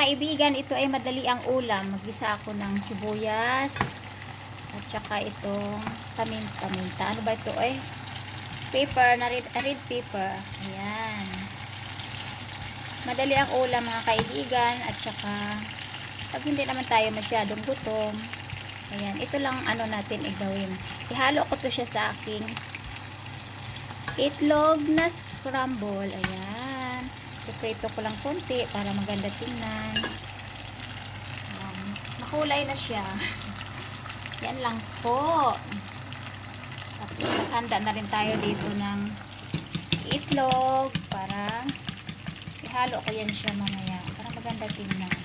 kaibigan, ito ay madali ang ulam. Maggisa ako ng sibuyas at saka itong paminta. Ano ba ito eh? Paper na red paper. Ayan. Madali ang ulam mga kaibigan at saka pag hindi naman tayo masyadong gutom. Ayan, ito lang ano natin gawin. Ihalo ko to siya sa aking itlog na scramble. Ayan. Iprito ko lang konti para maganda tingnan. Makulay na siya. Yan lang po. Tapos handa na rin tayo dito ng itlog para ihalo ko yan siya mamaya para maganda tingnan.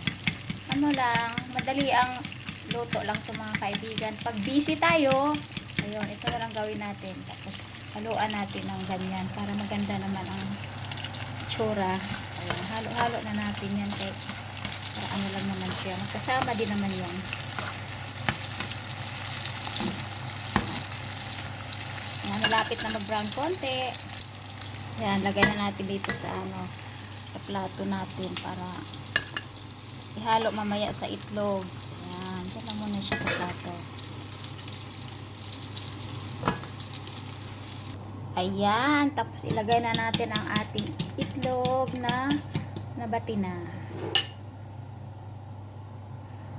Ano lang, madali ang luto lang to mga kaibigan. Pag busy tayo, ayun, ito na lang gawin natin. Tapos haluan natin ng ganyan para maganda naman ang tsura. Ayun, halo-halo na natin yan kahit para ano lang naman siya. Magkasama din naman yan. Ayan, malapit na mag-brown konti. Ayan, lagay na natin dito sa ano, sa plato natin para ihalo mamaya sa itlog. Ayan, dyan lang muna siya sa plato. Ayan, tapos ilagay na natin ang ating itlog na nabati na.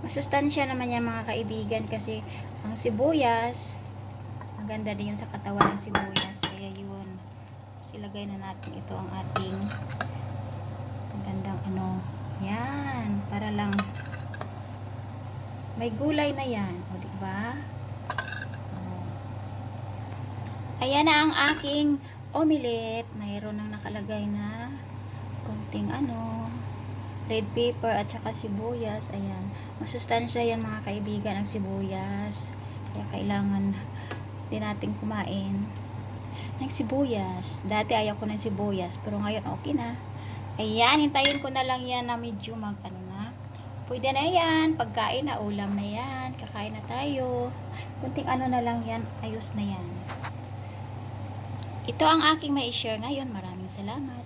Masustansya naman yan mga kaibigan kasi ang sibuyas, maganda din yun sa katawan ng sibuyas. Kaya yun, tapos ilagay na natin ito ang ating magandang ano. Yan, para lang may gulay na yan. O, diba? Ayan na ang aking omelette. Mayroon nang nakalagay na konting ano, red pepper at saka sibuyas. Ayan. Masustansya yan mga kaibigan ang sibuyas. Kaya kailangan din natin kumain ng sibuyas. Dati ayaw ko ng sibuyas, pero ngayon okay na. Ayan, hintayin ko na lang yan na medyo ano na. Pwede na yan. Pagkain na, ulam na yan. Kakain na tayo. Kunting ano na lang yan. Ayos na yan. Ito ang aking mai-share ngayon. Maraming salamat.